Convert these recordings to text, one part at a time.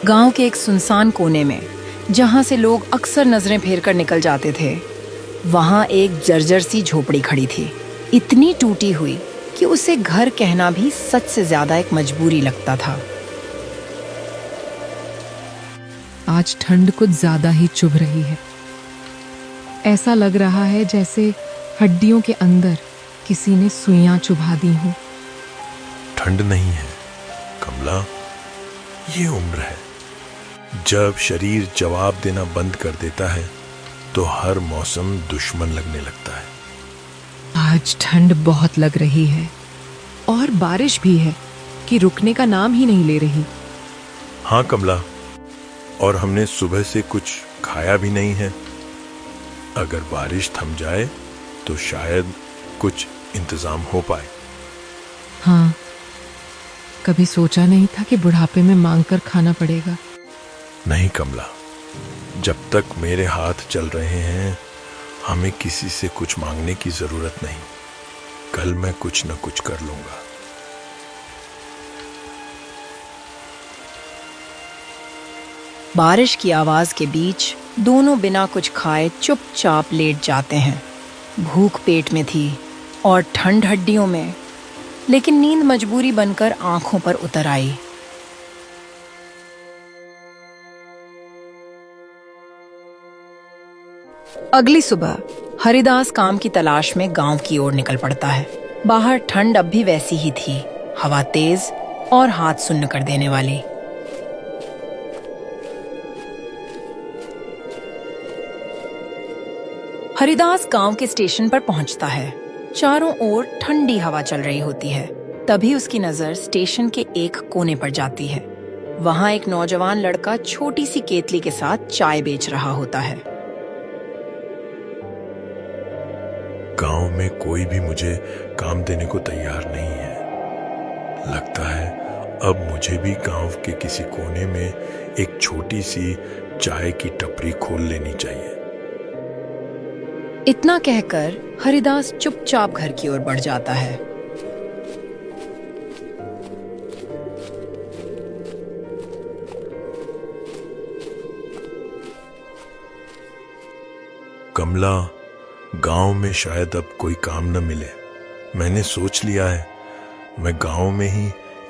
गांव के एक सुनसान कोने में, जहां से लोग अक्सर नजरें फेर कर निकल जाते थे, वहां एक जर्जर सी झोपड़ी खड़ी थी। इतनी टूटी हुई कि उसे घर कहना भी सच से ज्यादा एक मजबूरी लगता था। आज ठंड कुछ ज्यादा ही चुभ रही है। ऐसा लग रहा है जैसे हड्डियों के अंदर किसी ने सुइयां चुभा दी हो। ठंड नहीं है कमला, ये उम्र है। जब शरीर जवाब देना बंद कर देता है तो हर मौसम दुश्मन लगने लगता है। आज ठंड बहुत लग रही है और बारिश भी है कि रुकने का नाम ही नहीं ले रही। हाँ कमला, और हमने सुबह से कुछ खाया भी नहीं है। अगर बारिश थम जाए तो शायद कुछ इंतजाम हो पाए। हाँ, कभी सोचा नहीं था कि बुढ़ापे में मांगकर खाना पड़ेगा। नहीं कमला, जब तक मेरे हाथ चल रहे हैं हमें किसी से कुछ मांगने की जरूरत नहीं। कल मैं कुछ न कुछ कर लूंगा। बारिश की आवाज के बीच दोनों बिना कुछ खाए चुपचाप लेट जाते हैं। भूख पेट में थी और ठंड हड्डियों में, लेकिन नींद मजबूरी बनकर आंखों पर उतर आई। अगली सुबह हरिदास काम की तलाश में गांव की ओर निकल पड़ता है। बाहर ठंड अब भी वैसी ही थी, हवा तेज और हाथ सुन्न कर देने वाली। हरिदास गांव के स्टेशन पर पहुंचता है। चारों ओर ठंडी हवा चल रही होती है। तभी उसकी नजर स्टेशन के एक कोने पर जाती है। वहां एक नौजवान लड़का छोटी सी केतली के साथ चाय बेच रहा होता है। गांव में कोई भी मुझे काम देने को तैयार नहीं है। लगता है अब मुझे भी गांव के किसी कोने में एक छोटी सी चाय की टपरी खोल लेनी चाहिए। इतना कहकर हरिदास चुपचाप घर की ओर बढ़ जाता है। कमला, गांव में शायद अब कोई काम न मिले। मैंने सोच लिया है मैं गांव में ही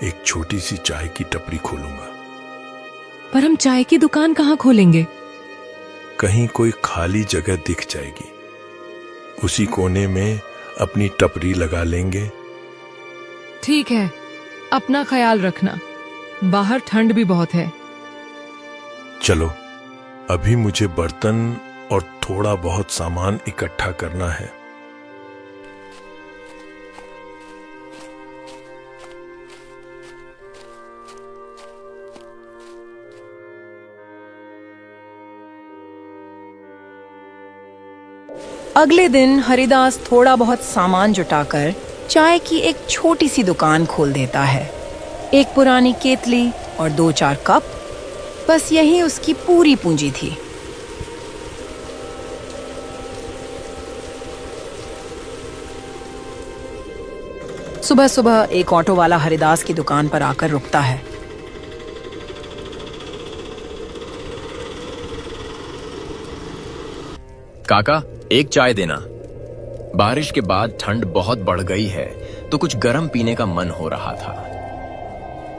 एक छोटी सी चाय की टपरी खोलूंगा। पर हम चाय की दुकान कहाँ खोलेंगे? कहीं कोई खाली जगह दिख जाएगी, उसी कोने में अपनी टपरी लगा लेंगे। ठीक है, अपना ख्याल रखना। बाहर ठंड भी बहुत है। चलो, अभी मुझे बर्तन और थोड़ा बहुत सामान इकट्ठा करना है। अगले दिन हरिदास थोड़ा बहुत सामान जुटाकर चाय की एक छोटी सी दुकान खोल देता है। एक पुरानी केतली और 2-4 कप, बस यही उसकी पूरी पूंजी थी। सुबह सुबह एक ऑटो वाला हरिदास की दुकान पर आकर रुकता है। काका, एक चाय देना। बारिश के बाद ठंड बहुत बढ़ गई है तो कुछ गर्म पीने का मन हो रहा था।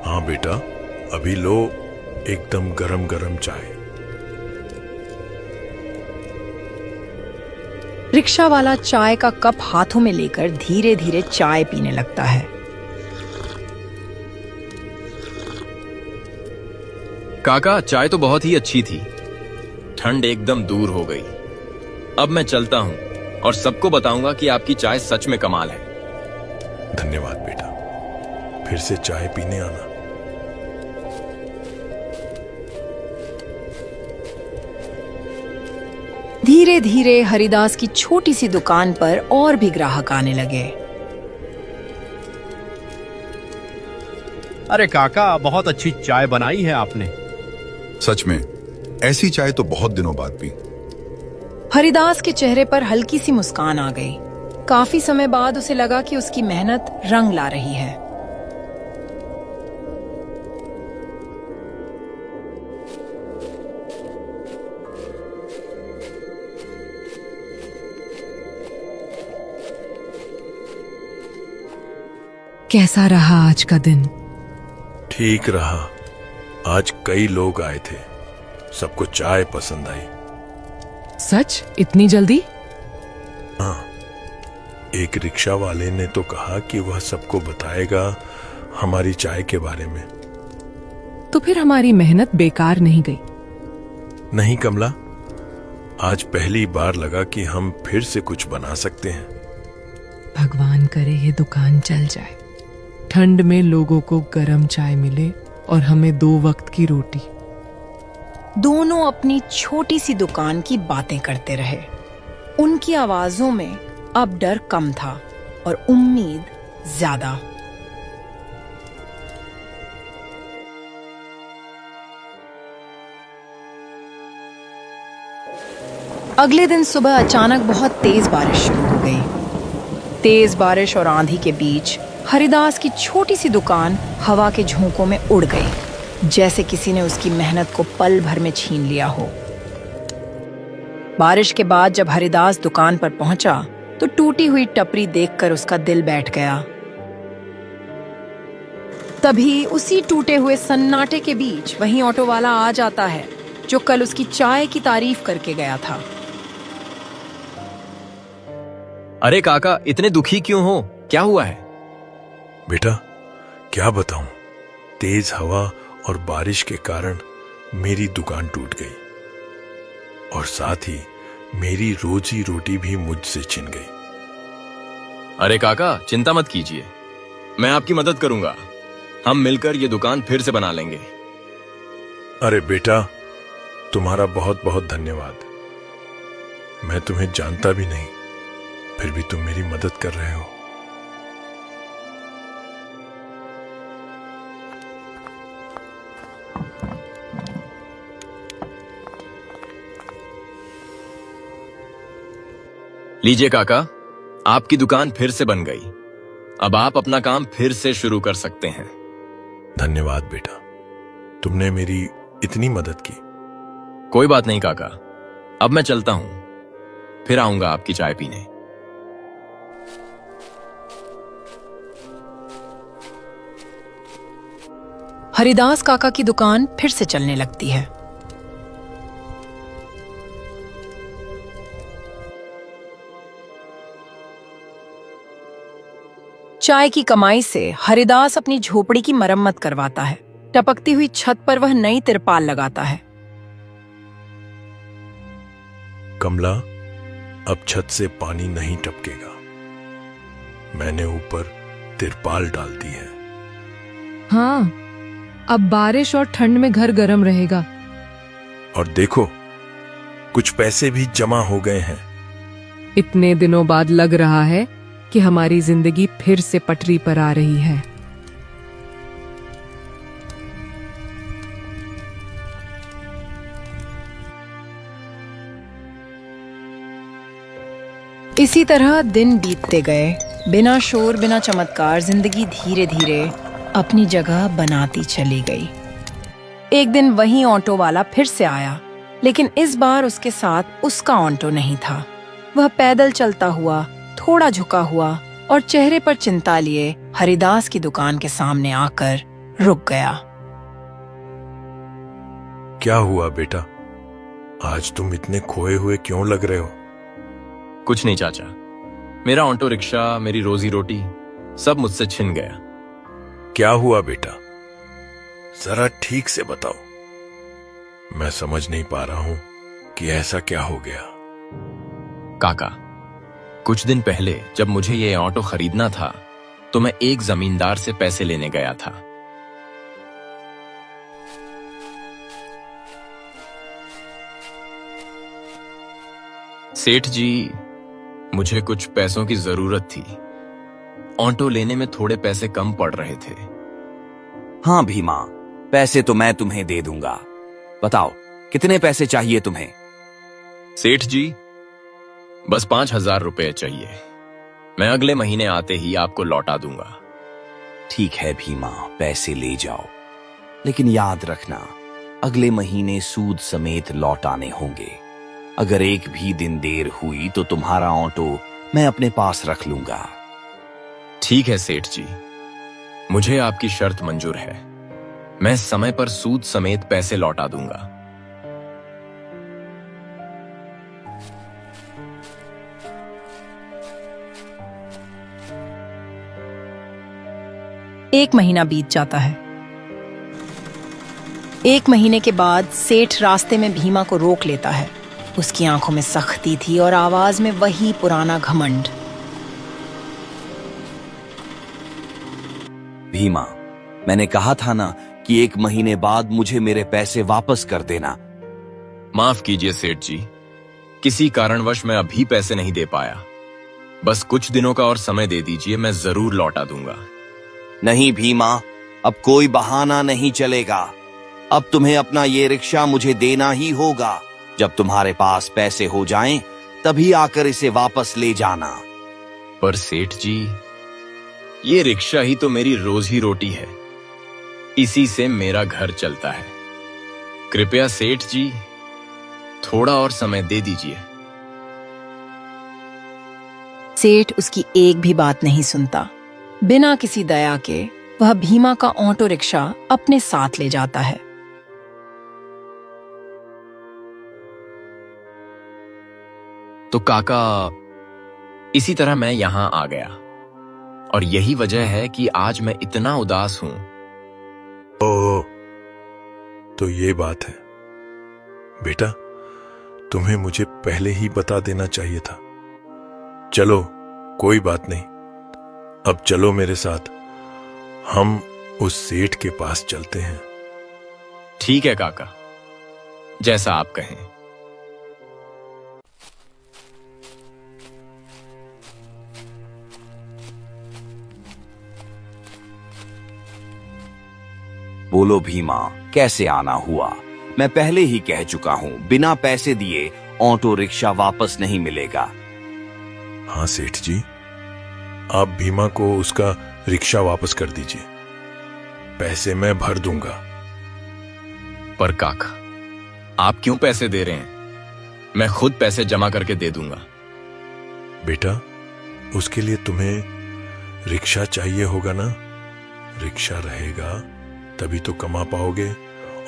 हाँ बेटा, अभी लो एकदम गरम गरम चाय। रिक्शा वाला चाय का कप हाथों में लेकर धीरे धीरे चाय पीने लगता है। काका, चाय तो बहुत ही अच्छी थी। ठंड एकदम दूर हो गई। अब मैं चलता हूँ और सबको बताऊंगा कि आपकी चाय सच में कमाल है। धन्यवाद बेटा, फिर से चाय पीने आना। धीरे धीरे हरिदास की छोटी सी दुकान पर और भी ग्राहक आने लगे। अरे काका, बहुत अच्छी चाय बनाई है आपने। सच में, ऐसी चाय तो बहुत दिनों बाद पी। हरिदास के चेहरे पर हल्की सी मुस्कान आ गई। काफी समय बाद उसे लगा कि उसकी मेहनत रंग ला रही है। कैसा रहा आज का दिन? ठीक रहा। आज कई लोग आए थे, सबको चाय पसंद आई। सच? इतनी जल्दी? हाँ, एक रिक्शा वाले ने तो कहा कि वह सबको बताएगा हमारी चाय के बारे में। तो फिर हमारी मेहनत बेकार नहीं गई? नहीं कमला, आज पहली बार लगा कि हम फिर से कुछ बना सकते हैं। भगवान करे ये दुकान चल जाए, ठंड में लोगों को गर्म चाय मिले और हमें 2 वक्त की रोटी। दोनों अपनी छोटी सी दुकान की बातें करते रहे। उनकी आवाजों में अब डर कम था और उम्मीद ज्यादा। अगले दिन सुबह अचानक बहुत तेज बारिश शुरू हो गई। तेज बारिश और आंधी के बीच हरिदास की छोटी सी दुकान हवा के झोंकों में उड़ गई, जैसे किसी ने उसकी मेहनत को पल भर में छीन लिया हो। बारिश के बाद जब हरिदास दुकान पर पहुंचा तो टूटी हुई टपरी देखकर उसका दिल बैठ गया। तभी उसी टूटे हुए सन्नाटे के बीच वहीं ऑटो वाला आ जाता है जो कल उसकी चाय की तारीफ करके गया था। अरे काका, इतने दुखी क्यों हो? क्या हुआ है? बेटा, क्या बताऊं, तेज हवा और बारिश के कारण मेरी दुकान टूट गई और साथ ही मेरी रोजी रोटी भी मुझसे छिन गई। अरे काका, चिंता मत कीजिए, मैं आपकी मदद करूंगा। हम मिलकर ये दुकान फिर से बना लेंगे। अरे बेटा, तुम्हारा बहुत बहुत धन्यवाद। मैं तुम्हें जानता भी नहीं, फिर भी तुम मेरी मदद कर रहे हो। लीजिए काका, आपकी दुकान फिर से बन गई। अब आप अपना काम फिर से शुरू कर सकते हैं। धन्यवाद बेटा, तुमने मेरी इतनी मदद की। कोई बात नहीं काका, अब मैं चलता हूं, फिर आऊंगा आपकी चाय पीने। हरिदास काका की दुकान फिर से चलने लगती है। चाय की कमाई से हरिदास अपनी झोपड़ी की मरम्मत करवाता है। टपकती हुई छत पर वह नई तिरपाल लगाता है। कमला, अब छत से पानी नहीं टपकेगा। मैंने ऊपर तिरपाल डाल दी है। हाँ, अब बारिश और ठंड में घर गर्म रहेगा। और देखो, कुछ पैसे भी जमा हो गए हैं। इतने दिनों बाद लग रहा है कि हमारी जिंदगी फिर से पटरी पर आ रही है। इसी तरह दिन बीतते गए। बिना शोर बिना चमत्कार जिंदगी धीरे धीरे अपनी जगह बनाती चली गई। एक दिन वही ऑटो वाला फिर से आया, लेकिन इस बार उसके साथ उसका ऑटो नहीं था। वह पैदल चलता हुआ, थोड़ा झुका हुआ और चेहरे पर चिंता लिए हरिदास की दुकान के सामने आकर रुक गया। क्या हुआ बेटा, आज तुम इतने खोए हुए क्यों लग रहे हो? कुछ नहीं चाचा, मेरा ऑटो रिक्शा, मेरी रोजी रोटी सब मुझसे छिन गया। क्या हुआ बेटा, जरा ठीक से बताओ। मैं समझ नहीं पा रहा हूं कि ऐसा क्या हो गया। काका, कुछ दिन पहले जब मुझे ये ऑटो खरीदना था तो मैं एक जमींदार से पैसे लेने गया था। सेठ जी, मुझे कुछ पैसों की जरूरत थी। ऑटो लेने में थोड़े पैसे कम पड़ रहे थे। हाँ भीमा, पैसे तो मैं तुम्हें दे दूंगा। बताओ, कितने पैसे चाहिए तुम्हें? सेठ जी, बस 5,000 रुपए चाहिए। मैं अगले महीने आते ही आपको लौटा दूंगा। ठीक है भीमा, पैसे ले जाओ, लेकिन याद रखना, अगले महीने सूद समेत लौटाने होंगे। अगर एक भी दिन देर हुई तो तुम्हारा ऑटो मैं अपने पास रख लूंगा। ठीक है सेठ जी, मुझे आपकी शर्त मंजूर है। मैं समय पर सूद समेत पैसे लौटा दूंगा। एक महीना बीत जाता है। एक महीने के बाद सेठ रास्ते में भीमा को रोक लेता है। उसकी आंखों में सख्ती थी और आवाज में वही पुराना घमंड। भीमा, मैंने कहा था ना कि 1 महीने बाद मुझे मेरे पैसे वापस कर देना। माफ कीजिए सेठ जी, किसी कारणवश मैं अभी पैसे नहीं दे पाया। बस कुछ दिनों का और समय दे दीजिए, मैं जरूर लौटा दूंगा। नहीं भीमा, अब कोई बहाना नहीं चलेगा। अब तुम्हें अपना ये रिक्शा मुझे देना ही होगा। जब तुम्हारे पास पैसे हो जाएं, तभी आकर इसे वापस ले जाना। पर सेठ जी, ये रिक्शा ही तो मेरी रोज ही रोटी है। इसी से मेरा घर चलता है। कृपया सेठ जी, थोड़ा और समय दे दीजिए। सेठ उसकी एक भी बात नहीं सुनता। बिना किसी दया के वह भीमा का ऑटो रिक्शा अपने साथ ले जाता है। तो काका, इसी तरह मैं यहां आ गया और यही वजह है कि आज मैं इतना उदास हूं। ओ, तो ये बात है। बेटा, तुम्हें मुझे पहले ही बता देना चाहिए था। चलो, कोई बात नहीं। अब चलो मेरे साथ, हम उस सेठ के पास चलते हैं। ठीक है काका, जैसा आप कहें। बोलो भीमा, कैसे आना हुआ? मैं पहले ही कह चुका हूं, बिना पैसे दिए ऑटो रिक्शा वापस नहीं मिलेगा। हाँ सेठ जी, आप भीमा को उसका रिक्शा वापस कर दीजिए। पैसे मैं भर दूंगा। पर काका, आप क्यों पैसे दे रहे हैं? मैं खुद पैसे जमा करके दे दूंगा। बेटा, उसके लिए तुम्हें रिक्शा चाहिए होगा ना? रिक्शा रहेगा तभी तो कमा पाओगे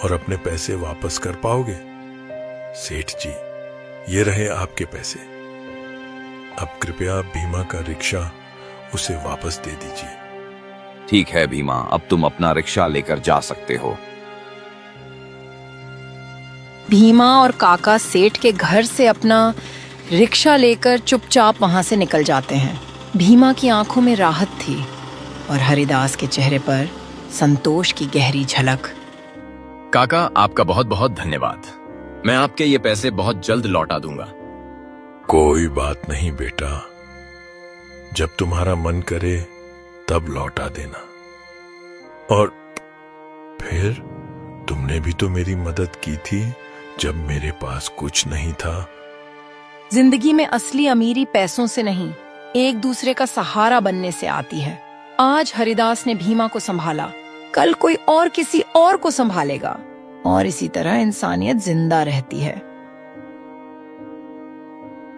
और अपने पैसे वापस कर पाओगे। सेठ जी, ये रहे आपके पैसे। अब कृपया भीमा का रिक्शा उसे वापस दे दीजिए। ठीक है भीमा, अब तुम अपना रिक्शा लेकर जा सकते हो। भीमा और काका सेठ के घर से अपना रिक्शा लेकर चुपचाप वहां से निकल जाते हैं। भीमा की आंखों में राहत थी और हरिदास के चेहरे पर संतोष की गहरी झलक। काका, आपका बहुत बहुत धन्यवाद। मैं आपके ये पैसे बहुत जल्द लौटा दूंगा। कोई बात नहीं बेटा, जब तुम्हारा मन करे तब लौटा देना। और फिर तुमने भी तो मेरी मदद की थी जब मेरे पास कुछ नहीं था। जिंदगी में असली अमीरी पैसों से नहीं, एक दूसरे का सहारा बनने से आती है। आज हरिदास ने भीमा को संभाला, कल कोई और किसी और को संभालेगा और इसी तरह इंसानियत जिंदा रहती है।